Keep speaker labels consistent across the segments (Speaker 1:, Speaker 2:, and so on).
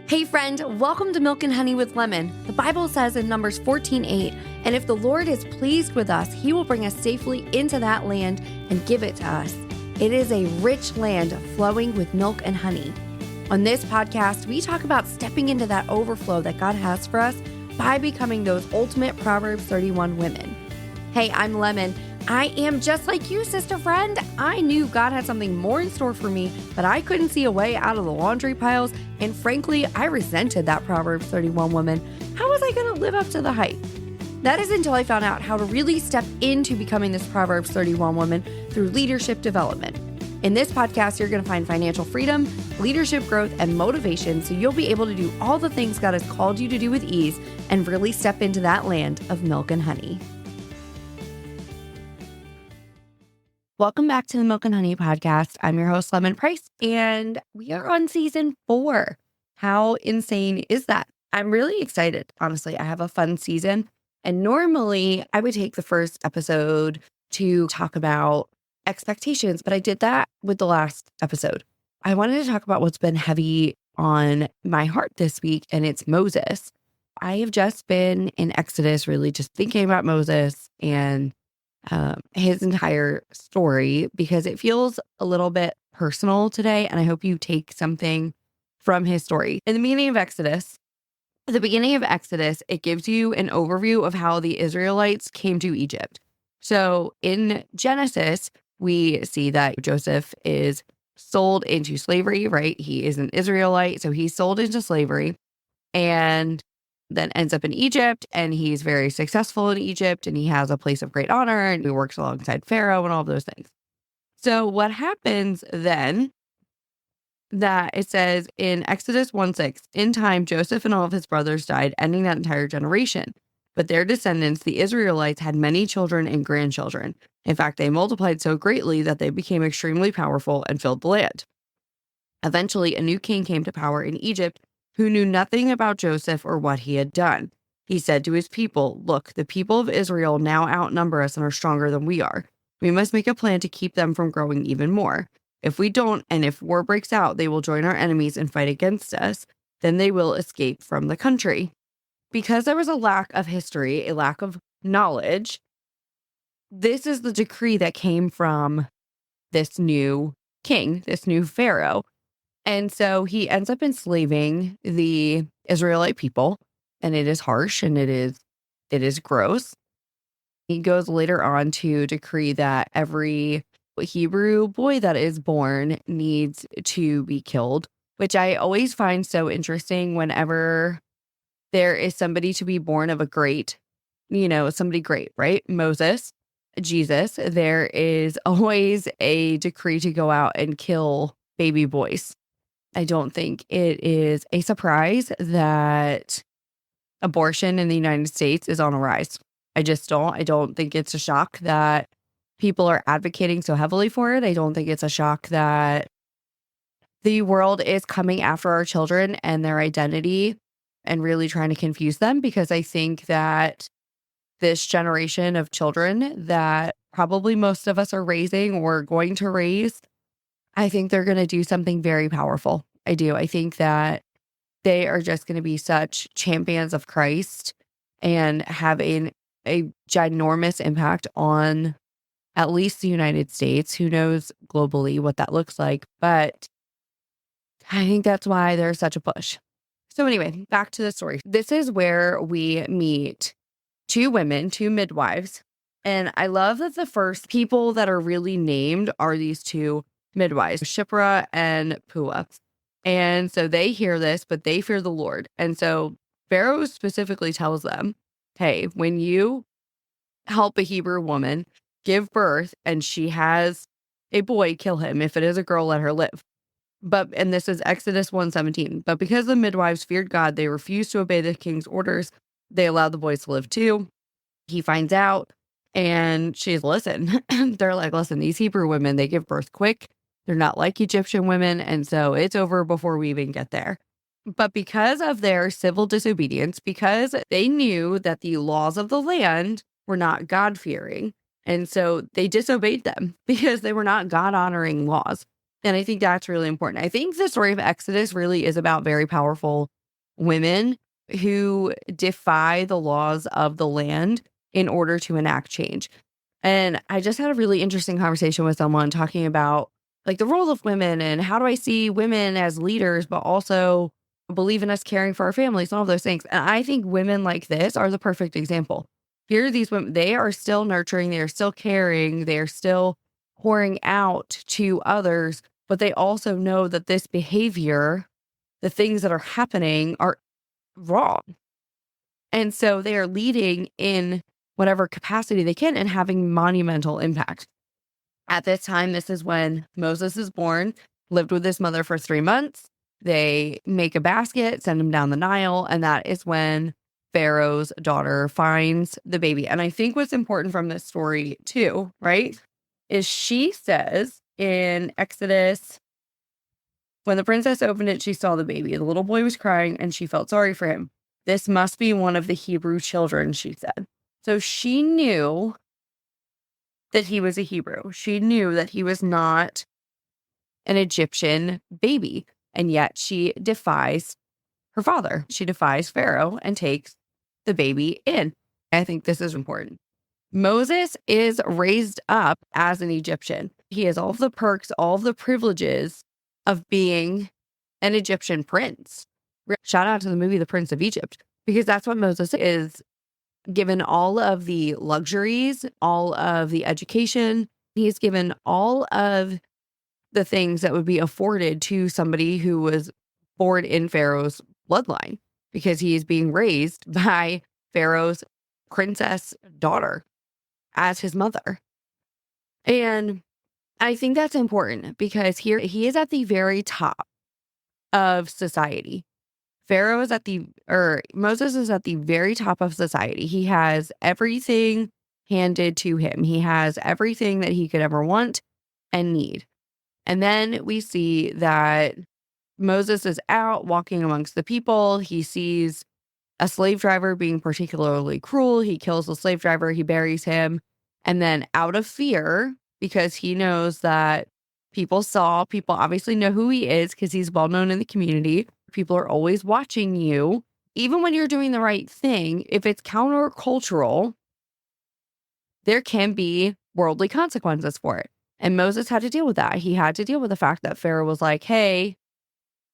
Speaker 1: Hey friend, welcome to Milk and Honey with Lemon. The Bible says in Numbers 14:8, and if the Lord is pleased with us, he will bring us safely into that land and give it to us. It is a rich land flowing with milk and honey. On this podcast, we talk about stepping into that overflow that God has for us by becoming those ultimate Proverbs 31 women. Hey, I'm Lemon. I am just like you, sister friend. I knew God had something more in store for me, but I couldn't see a way out of the laundry piles. And frankly, I resented that Proverbs 31 woman. How was I going to live up to the hype? That is until I found out how to really step into becoming this Proverbs 31 woman through leadership development. In this podcast, you're going to find financial freedom, leadership growth, and motivation so you'll be able to do all the things God has called you to do with ease and really step into that land of milk and honey. Welcome back to the Milk and Honey podcast. I'm your host, Lemon Price, and we are on season 4. How insane is that? I'm really excited. Honestly, I have a fun season. And normally I would take the first episode to talk about expectations, but I did that with the last episode. I wanted to talk about what's been heavy on my heart this week, and it's Moses. I have just been in Exodus, really just thinking about Moses and his entire story because it feels a little bit personal today. And I hope you take something from his story. In the beginning of Exodus, it gives you an overview of how the Israelites came to Egypt. So in Genesis, we see that Joseph is sold into slavery, right? He is an Israelite, so he's sold into slavery and then ends up in Egypt, and he's very successful in Egypt, and he has a place of great honor, and he works alongside Pharaoh and all of those things. So what happens then, that it says in Exodus 1:6, in time, Joseph and all of his brothers died, ending that entire generation. But their descendants, the Israelites, had many children and grandchildren. In fact, they multiplied so greatly that they became extremely powerful and filled the land. Eventually, a new king came to power in Egypt who knew nothing about Joseph or what he had done. He said to his people, "Look, the people of Israel now outnumber us and are stronger than we are. We must make a plan to keep them from growing even more. If we don't, and if war breaks out, they will join our enemies and fight against us. Then they will escape from the country." Because there was a lack of history, a lack of knowledge, this is the decree that came from this new king, this new Pharaoh. And so he ends up enslaving the Israelite people, and it is harsh and it is gross. He goes later on to decree that every Hebrew boy that is born needs to be killed, which I always find so interesting whenever there is somebody to be born of a great, somebody great, right? Moses, Jesus, there is always a decree to go out and kill baby boys. I don't think it is a surprise that abortion in the United States is on a rise. I just don't. I don't think it's a shock that people are advocating so heavily for it. I don't think it's a shock that the world is coming after our children and their identity and really trying to confuse them, because I think that this generation of children that probably most of us are raising or going to raise, I think they're going to do something very powerful. I do. I think that they are just going to be such champions of Christ and have a ginormous impact on at least the United States. Who knows globally what that looks like, but I think that's why there's such a push. So anyway, back to the story. This is where we meet two women, two midwives. And I love that the first people that are really named are these two midwives, Shiphrah and Puah. And so they hear this, but they fear the Lord. And so Pharaoh specifically tells them, hey, when you help a Hebrew woman give birth and she has a boy, kill him. If it is a girl, let her live. And this is Exodus 1:17. But because the midwives feared God, they refused to obey the king's orders. They allowed the boys to live too. He finds out and she's, listen, they're like, listen, these Hebrew women, they give birth quick. They're not like Egyptian women. And so it's over before we even get there. But because of their civil disobedience, because they knew that the laws of the land were not God-fearing, and so they disobeyed them because they were not God-honoring laws. And I think that's really important. I think the story of Exodus really is about very powerful women who defy the laws of the land in order to enact change. And I just had a really interesting conversation with someone talking about like the role of women and how do I see women as leaders, but also believe in us caring for our families and all those things. And I think women like this are the perfect example. Here are these women, they are still nurturing, they are still caring, they are still pouring out to others, but they also know that this behavior, the things that are happening are wrong. And so they are leading in whatever capacity they can and having monumental impact. At this time, this is when Moses is born, lived with his mother for 3 months. They make a basket, send him down the Nile, and that is when Pharaoh's daughter finds the baby. And I think what's important from this story, too, right, is she says in Exodus, when the princess opened it, she saw the baby. The little boy was crying, and she felt sorry for him. This must be one of the Hebrew children, she said. So she knew that he was a Hebrew. She knew that he was not an Egyptian baby. And yet she defies her father. She defies Pharaoh and takes the baby in. I think this is important. Moses is raised up as an Egyptian. He has all of the perks, all of the privileges of being an Egyptian prince. Shout out to the movie The Prince of Egypt, because that's what Moses is, given all of the luxuries, all of the education. He's given all of the things that would be afforded to somebody who was born in Pharaoh's bloodline, because he is being raised by Pharaoh's princess daughter as his mother. And I think that's important because here he is at the very top of society. Moses is at the very top of society. He has everything handed to him. He has everything that he could ever want and need. And then we see that Moses is out walking amongst the people. He sees a slave driver being particularly cruel. He kills the slave driver. He buries him. And then out of fear, because he knows that people obviously know who he is because he's well known in the community. People are always watching you. Even when you're doing the right thing, if it's countercultural, there can be worldly consequences for it. And Moses had to deal with that. He had to deal with the fact that Pharaoh was like, hey,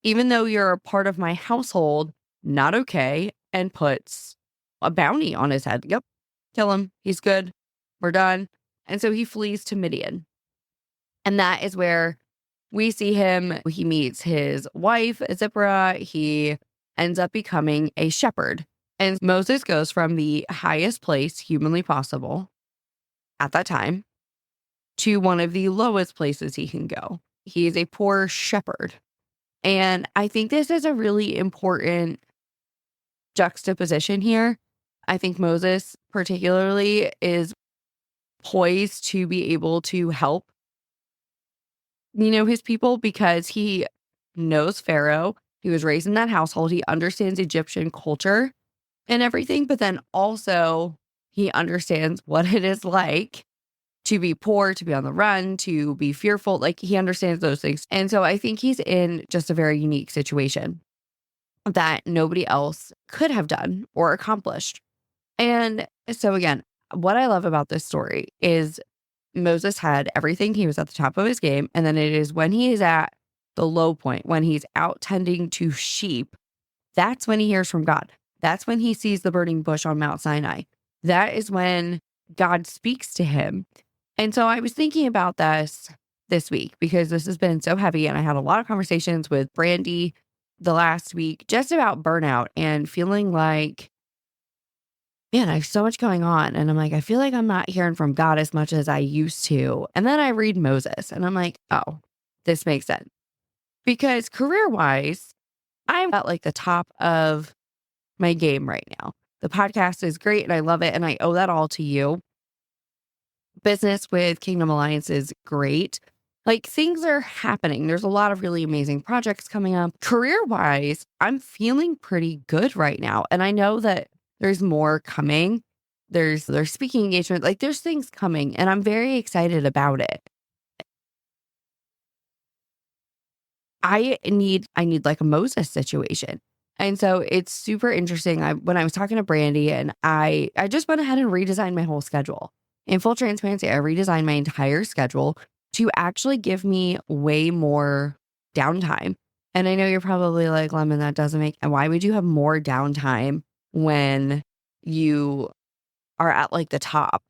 Speaker 1: even though you're a part of my household, not okay, and puts a bounty on his head. Yep, kill him. He's good. We're done. And so he flees to Midian. And that is where we see him. He meets his wife, Zipporah. He ends up becoming a shepherd. And Moses goes from the highest place humanly possible at that time to one of the lowest places he can go. He is a poor shepherd. And I think this is a really important juxtaposition here. I think Moses particularly is poised to be able to help, his people, because he knows Pharaoh. He was raised in that household. He understands Egyptian culture and everything, but then also he understands what it is like to be poor, to be on the run, to be fearful. Like he understands those things. And so I think he's in just a very unique situation that nobody else could have done or accomplished. And so again, what I love about this story is Moses had everything. He was at the top of his game. And then it is when he is at the low point, when he's out tending to sheep, that's when he hears from God. That's when he sees the burning bush on Mount Sinai. That is when God speaks to him. And so I was thinking about this week because this has been so heavy. And I had a lot of conversations with Brandy the last week just about burnout and feeling like, man, I have so much going on. And I'm like, I feel like I'm not hearing from God as much as I used to. And then I read Moses and I'm like, oh, this makes sense. Because career-wise, I'm at like the top of my game right now. The podcast is great and I love it. And I owe that all to you. Business with Kingdom Alliance is great. Like things are happening. There's a lot of really amazing projects coming up. Career-wise, I'm feeling pretty good right now. And I know that there's more coming. There's speaking engagement. Like there's things coming and I'm very excited about it. I need like a Moses situation. And so it's super interesting. When I was talking to Brandy and I just went ahead and redesigned my whole schedule. In full transparency, I redesigned my entire schedule to actually give me way more downtime. And I know you're probably like, Lemon, that doesn't make, why would you have more downtime when you are at like the top?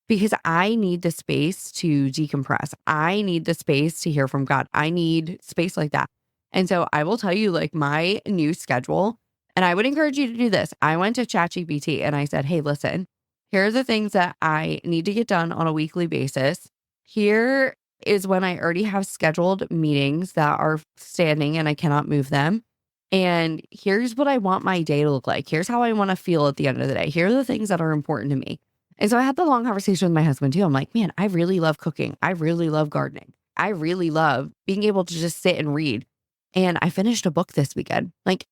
Speaker 1: Because I need the space to decompress. I need the space to hear from God. I need space like that. And so I will tell you, like, my new schedule, and I would encourage you to do this. I went to ChatGPT and I said, hey, listen, here are the things that I need to get done on a weekly basis. Here is when I already have scheduled meetings that are standing and I cannot move them. And here's what I want my day to look like. Here's how I want to feel at the end of the day. Here are the things that are important to me. And so I had the long conversation with my husband too. I'm like, man, I really love cooking. I really love gardening. I really love being able to just sit and read. And I finished a book this weekend. Like,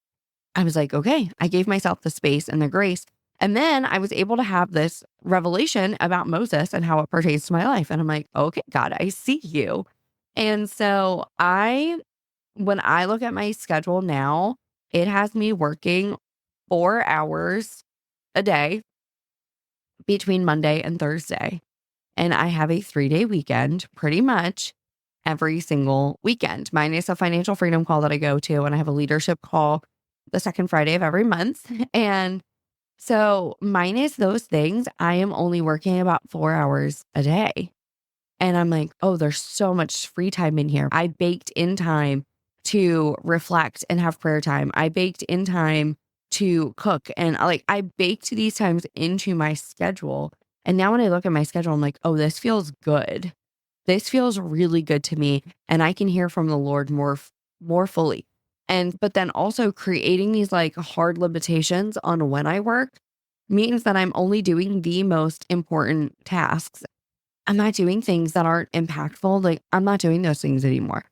Speaker 1: I was like, okay, I gave myself the space and the grace. And then I was able to have this revelation about Moses and how it pertains to my life. And I'm like, okay, God, I see you. And so when I look at my schedule now, it has me working 4 hours a day between Monday and Thursday. And I have a 3-day weekend pretty much every single weekend. Mine is a financial freedom call that I go to, and I have a leadership call the second Friday of every month. And so, minus those things, I am only working about 4 hours a day. And I'm like, oh, there's so much free time in here. I baked in time to reflect and have prayer time. I baked in time to cook. And like, I baked these times into my schedule. And now when I look at my schedule, I'm like, oh, this feels good. This feels really good to me. And I can hear from the Lord more fully. But then also creating these like hard limitations on when I work means that I'm only doing the most important tasks. I'm not doing things that aren't impactful. Like, I'm not doing those things anymore.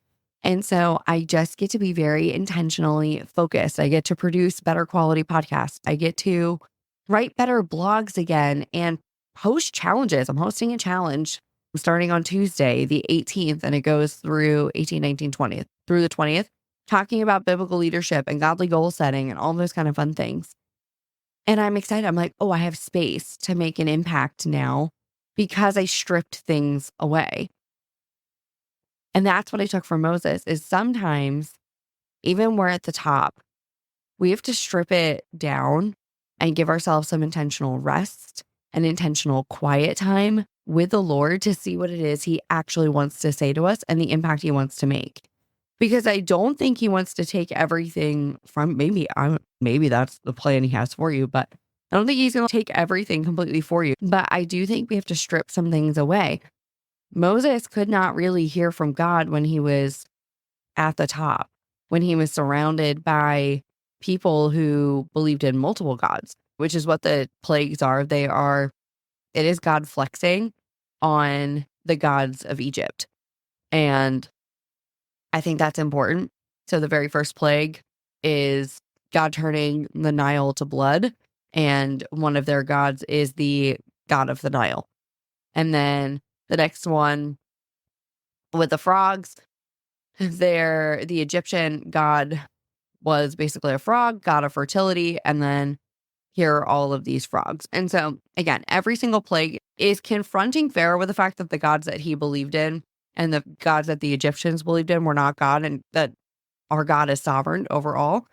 Speaker 1: And so I just get to be very intentionally focused. I get to produce better quality podcasts. I get to write better blogs again and host challenges. I'm hosting a challenge starting on Tuesday, the 18th, and it goes through 18, 19, 20th, through the 20th, talking about biblical leadership and godly goal setting and all those kind of fun things. And I'm excited. I'm like, oh, I have space to make an impact now because I stripped things away. And that's what I took from Moses is sometimes, even we're at the top, we have to strip it down and give ourselves some intentional rest and intentional quiet time with the Lord to see what it is he actually wants to say to us and the impact he wants to make. Because I don't think he wants to take everything from maybe that's the plan he has for you, but I don't think he's going to take everything completely for you. But I do think we have to strip some things away. Moses could not really hear from God when he was at the top, when he was surrounded by people who believed in multiple gods, which is what the plagues are. It is God flexing on the gods of Egypt. And I think that's important. So the very first plague is God turning the Nile to blood. And one of their gods is the god of the Nile. And then the next one with the frogs, the Egyptian god was basically a frog, god of fertility. And then here are all of these frogs. And so again, every single plague is confronting Pharaoh with the fact that the gods that he believed in and the gods that the Egyptians believed in were not God and that our God is sovereign over all.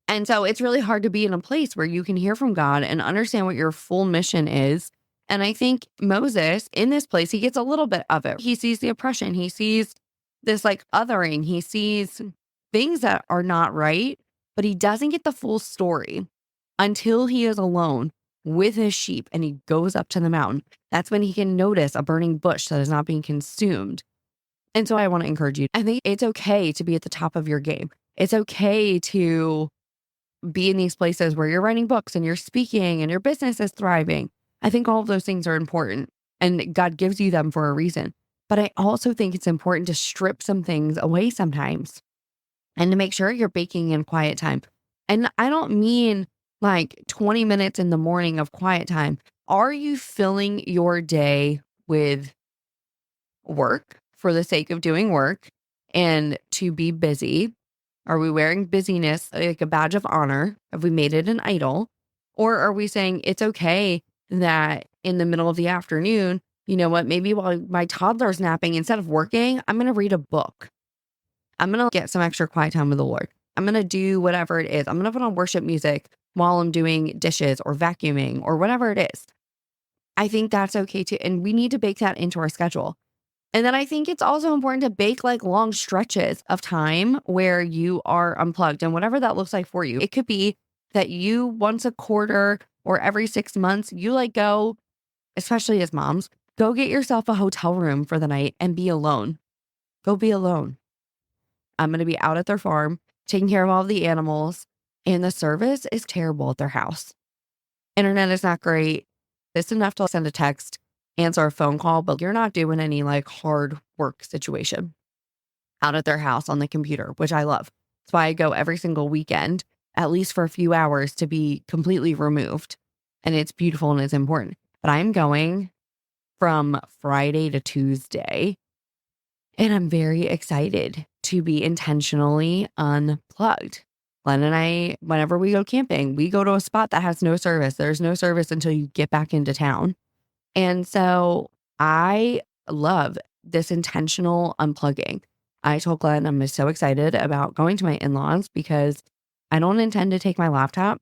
Speaker 1: And so it's really hard to be in a place where you can hear from God and understand what your full mission is. And I think Moses in this place, he gets a little bit of it. He sees the oppression. He sees this like othering. He sees things that are not right, but he doesn't get the full story until he is alone with his sheep and he goes up to the mountain. That's when he can notice a burning bush that is not being consumed. And so I want to encourage you. I think it's okay to be at the top of your game. It's okay to be in these places where you're writing books and you're speaking and your business is thriving. I think all of those things are important and God gives you them for a reason. But I also think it's important to strip some things away sometimes and to make sure you're baking in quiet time. And I don't mean like 20 minutes in the morning of quiet time. Are you filling your day with work for the sake of doing work and to be busy? Are we wearing busyness like a badge of honor? Have we made it an idol? Or are we saying it's okay that in the middle of the afternoon, you know what, maybe while my toddler's napping, instead of working, I'm going to read a book. I'm going to get some extra quiet time with the Lord. I'm going to do whatever it is. I'm going to put on worship music while I'm doing dishes or vacuuming or whatever it is. I think that's okay too. And we need to bake that into our schedule. And then I think it's also important to bake like long stretches of time where you are unplugged and whatever that looks like for you. It could be that you once a quarter or every 6 months, you like go, especially as moms, go get yourself a hotel room for the night and be alone. Go be alone. I'm going to be out at their farm, taking care of all the animals, and the service is terrible at their house. Internet is not great. It's enough to send a text, answer a phone call, but you're not doing any like hard work situation out at their house on the computer, which I love. That's why I go every single weekend, at least for a few hours, to be completely removed. And it's beautiful and it's important. But I'm going from Friday to Tuesday, and I'm very excited to be intentionally unplugged. Glenn and I, whenever we go camping, we go to a spot that has no service. There's no service until you get back into town. And so I love this intentional unplugging. I told Glenn I'm so excited about going to my in-laws because I don't intend to take my laptop.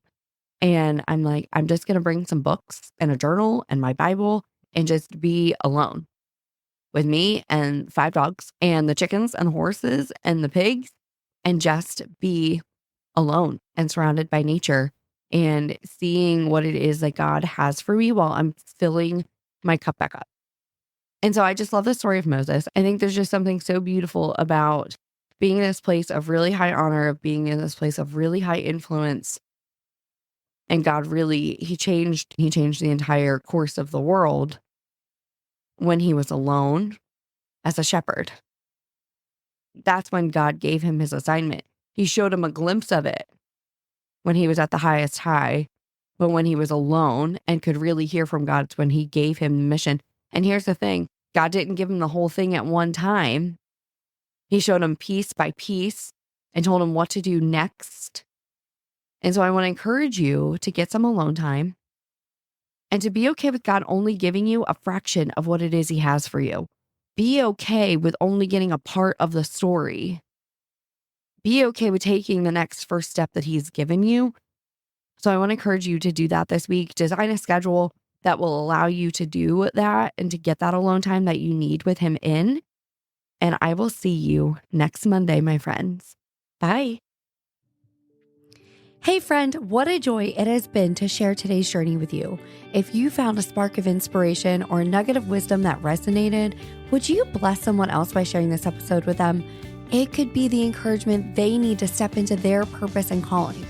Speaker 1: And I'm like, I'm just going to bring some books and a journal and my Bible and just be alone with me and 5 dogs and the chickens and horses and the pigs and just be alone and surrounded by nature and seeing what it is that God has for me while I'm filling my cup back up. And so I just love the story of Moses. I think there's just something so beautiful about being in this place of really high honor, of being in this place of really high influence. And God really, he changed the entire course of the world when he was alone as a shepherd. That's when God gave him his assignment. He showed him a glimpse of it when he was at the highest high, but when he was alone and could really hear from God, it's when he gave him the mission. And here's the thing, God didn't give him the whole thing at one time. He showed him piece by piece and told him what to do next. And so I want to encourage you to get some alone time and to be okay with God only giving you a fraction of what it is he has for you. Be okay with only getting a part of the story. Be okay with taking the next first step that he's given you. So I want to encourage you to do that this week. Design a schedule that will allow you to do that and to get that alone time that you need with him in. And I will see you next Monday, my friends. Bye. Hey friend, what a joy it has been to share today's journey with you. If you found a spark of inspiration or a nugget of wisdom that resonated, would you bless someone else by sharing this episode with them? It could be the encouragement they need to step into their purpose and calling.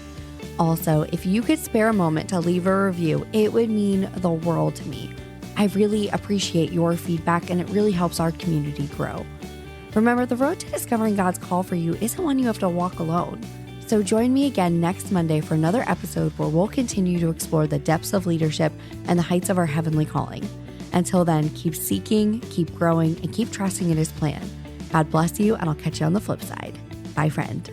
Speaker 1: Also, if you could spare a moment to leave a review, it would mean the world to me. I really appreciate your feedback and it really helps our community grow. Remember, the road to discovering God's call for you isn't one you have to walk alone. So join me again next Monday for another episode where we'll continue to explore the depths of leadership and the heights of our heavenly calling. Until then, keep seeking, keep growing, and keep trusting in his plan. God bless you, and I'll catch you on the flip side. Bye, friend.